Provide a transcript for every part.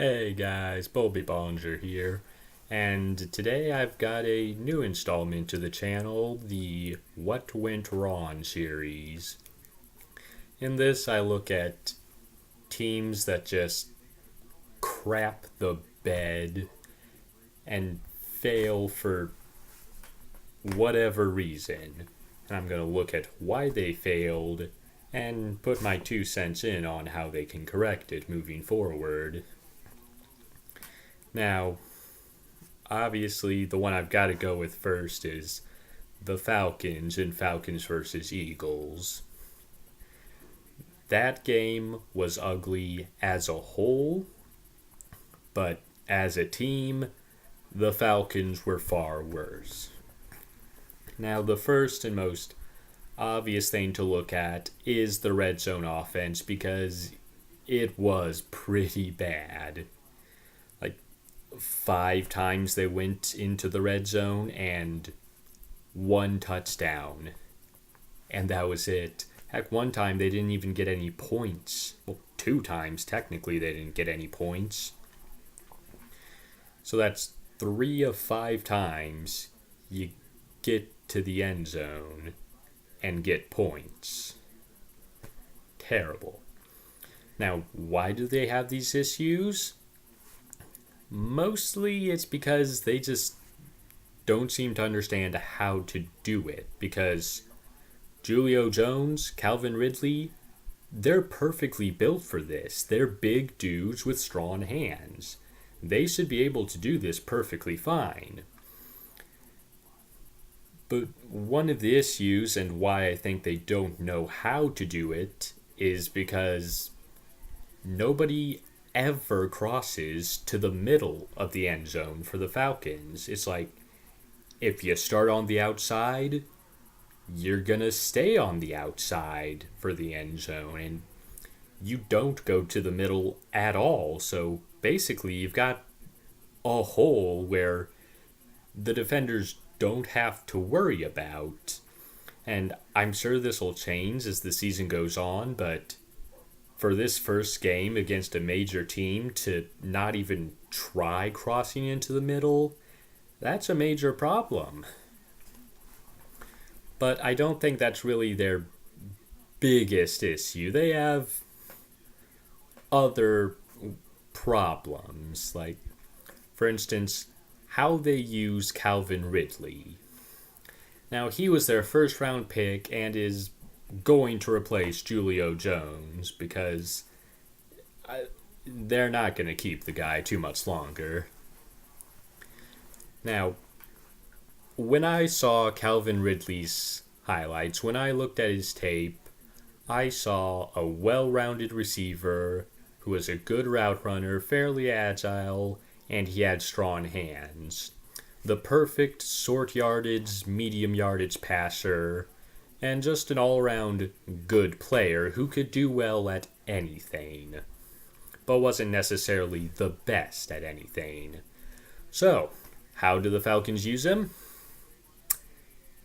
Hey guys, Bobby Bollinger here, and today I've got a new installment to the channel, the What Went Wrong series. In this, I look at teams that just crap the bed and fail for whatever reason. And I'm going to look at why they failed and put my 2 cents in on how they can correct it moving forward. Now, obviously, the one I've got to go with first is the Falcons and Falcons versus Eagles. That game was ugly as a whole, but as a team, the Falcons were far worse. Now, the first and most obvious thing to look at is the red zone offense because it was pretty bad. Like, 5 times they went into the red zone and 1 touchdown. And that was it. Heck, 1 time they didn't even get any points. Well, 2 times technically they didn't get any points. So that's 3 of 5 times you get to the end zone and get points. Terrible. Now, why do they have these issues? Mostly it's because they just don't seem to understand how to do it. Because Julio Jones, Calvin Ridley, they're perfectly built for this. They're big dudes with strong hands. They should be able to do this perfectly fine. But one of the issues and why I think they don't know how to do it is because nobody ever crosses to the middle of the end zone for the Falcons. It's like, if you start on the outside, you're going to stay on the outside for the end zone, and you don't go to the middle at all. So basically, you've got a hole where the defenders don't have to worry about. And I'm sure this will change as the season goes on, but for this first game against a major team to not even try crossing into the middle, that's a major problem. But I don't think that's really their biggest issue. They have other problems, like, for instance, how they use Calvin Ridley. Now, he was their first round pick and is going to replace Julio Jones because they're not going to keep the guy too much longer. Now, when I saw Calvin Ridley's highlights, when I looked at his tape, I saw a well-rounded receiver who was a good route runner, fairly agile, and he had strong hands. The perfect short yardage, medium yardage passer, and just an all-around good player who could do well at anything, but wasn't necessarily the best at anything. So, how do the Falcons use him?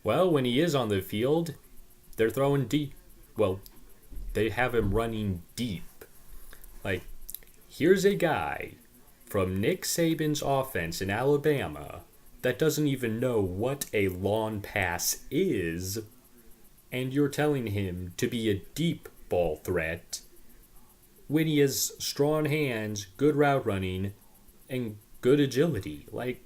Well, when he is on the field, they're throwing deep. Well, they have him running deep. Like, here's a guy from Nick Saban's offense in Alabama that doesn't even know what a long pass is, and you're telling him to be a deep ball threat when he has strong hands, good route running, and good agility. Like,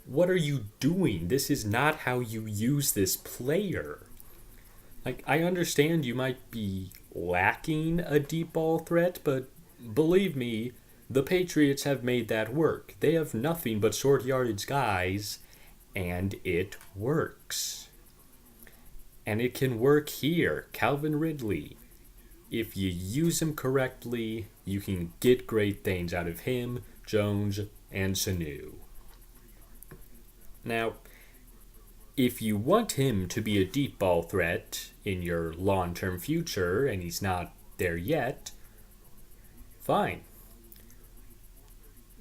what are you doing? This is not how you use this player. Like, I understand you might be lacking a deep ball threat, but believe me, the Patriots have made that work. They have nothing but short yardage guys, and it works. And it can work here. Calvin Ridley, if you use him correctly, you can get great things out of him, Jones, and Sanu. Now, if you want him to be a deep ball threat in your long-term future, and he's not there yet, fine.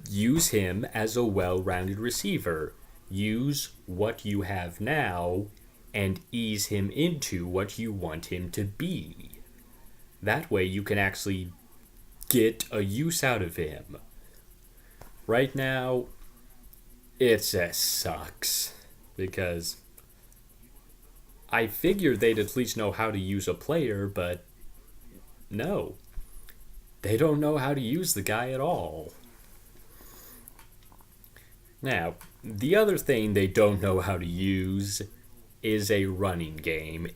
Use him as a well-rounded receiver. Use what you have now and ease him into what you want him to be. That way you can actually get a use out of him. Right now, it just sucks because I figured they'd at least know how to use a player, but no, they don't know how to use the guy at all. Now, the other thing they don't know how to use is a running game.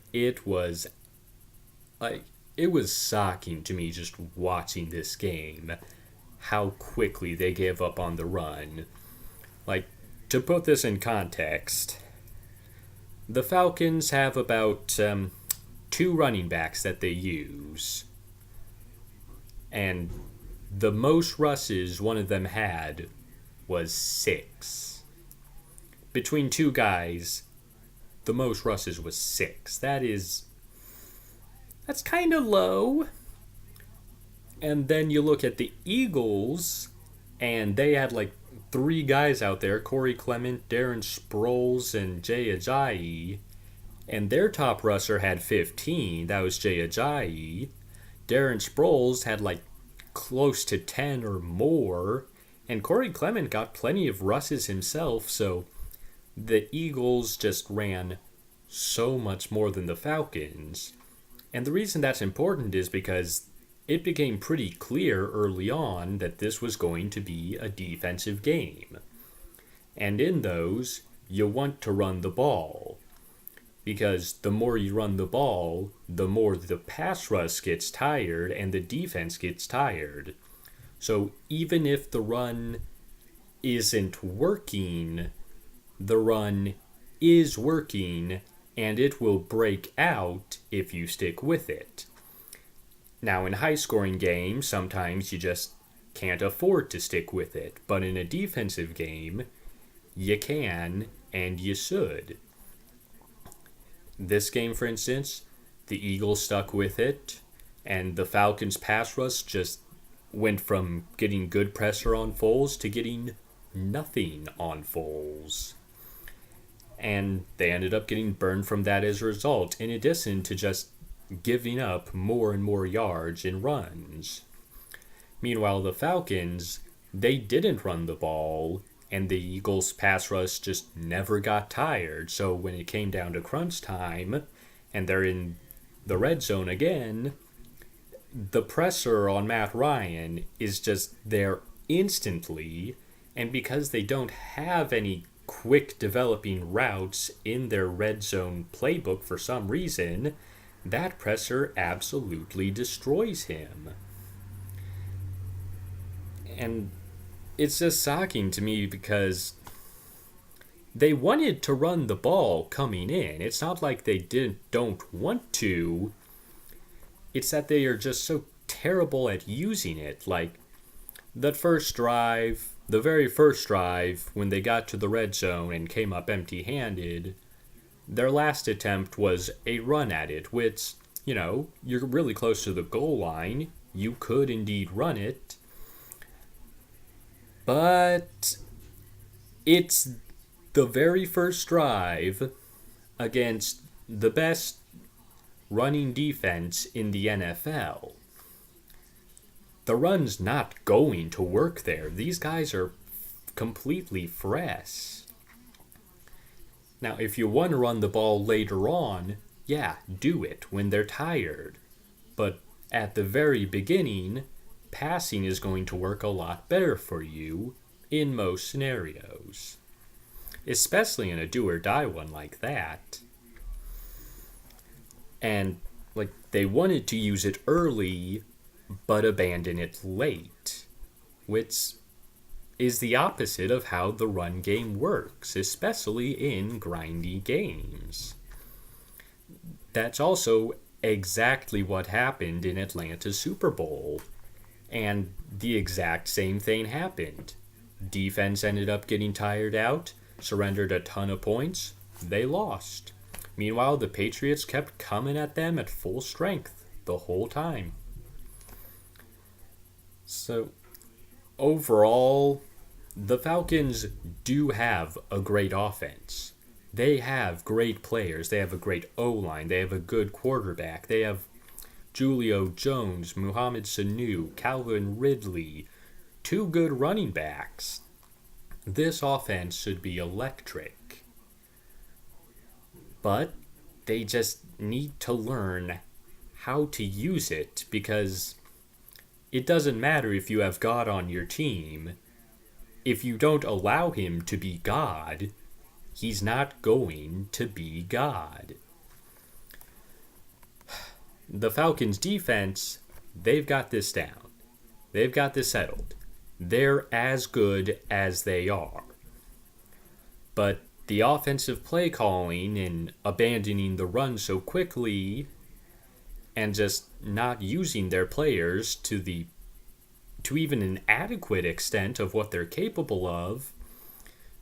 Like it was shocking to me just watching this game how quickly they gave up on the run. Like, to put this in context, the Falcons have about two running backs that they use. And the most rushes one of them had was 6. Between two guys, the most rushes was 6. That's kind of low. And then you look at the Eagles, and they had like 3 guys out there, Corey Clement, Darren Sproles, and Jay Ajayi. And their top rusher had 15. That was Jay Ajayi. Darren Sproles had like close to 10 or more. And Corey Clement got plenty of rushes himself. So the Eagles just ran so much more than the Falcons. And the reason that's important is because it became pretty clear early on that this was going to be a defensive game. And in those, you want to run the ball. Because the more you run the ball, the more the pass rush gets tired and the defense gets tired. So even if the run isn't working, the run is working and it will break out if you stick with it. Now, in high-scoring games, sometimes you just can't afford to stick with it. But in a defensive game, you can and you should. This game, for instance, the Eagles stuck with it, and the Falcons' pass rush just went from getting good pressure on Foles to getting nothing on Foles. And they ended up getting burned from that as a result, in addition to just giving up more and more yards in runs. Meanwhile, the Falcons, they didn't run the ball, and the Eagles' pass rush just never got tired. So when it came down to crunch time, and they're in the red zone again, the pressure on Matt Ryan is just there instantly, and because they don't have any quick developing routes in their red zone playbook for some reason, that pressure absolutely destroys him. And it's just shocking to me because they wanted to run the ball coming in. It's not like they don't want to. It's that they are just so terrible at using it. Like the very first drive, when they got to the red zone and came up empty-handed, their last attempt was a run at it, which, you're really close to the goal line. You could indeed run it. But it's the very first drive against the best running defense in the NFL. The run's not going to work there. These guys are completely fresh. Now, if you want to run the ball later on, yeah, do it when they're tired. But at the very beginning, passing is going to work a lot better for you in most scenarios. Especially in a do-or-die one like that. And, they wanted to use it early, but abandon it late. Which is the opposite of how the run game works, especially in grindy games. That's also exactly what happened in Atlanta's Super Bowl. And the exact same thing happened. Defense ended up getting tired out, surrendered a ton of points, they lost. Meanwhile, the Patriots kept coming at them at full strength the whole time. So, overall, the Falcons do have a great offense. They have great players. They have a great O-line. They have a good quarterback. They have Julio Jones, Mohamed Sanu, Calvin Ridley, two good running backs, this offense should be electric. But they just need to learn how to use it, because it doesn't matter if you have God on your team. If you don't allow him to be God, he's not going to be God. The Falcons' defense, they've got this down. They've got this settled. They're as good as they are. But the offensive play calling and abandoning the run so quickly and just not using their players to even an adequate extent of what they're capable of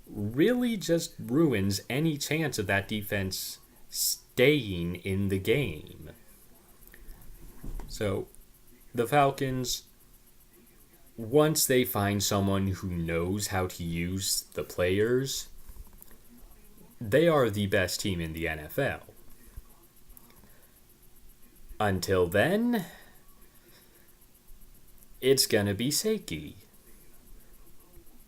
really just ruins any chance of that defense staying in the game. So, the Falcons, once they find someone who knows how to use the players, they are the best team in the NFL. Until then, it's gonna be shaky.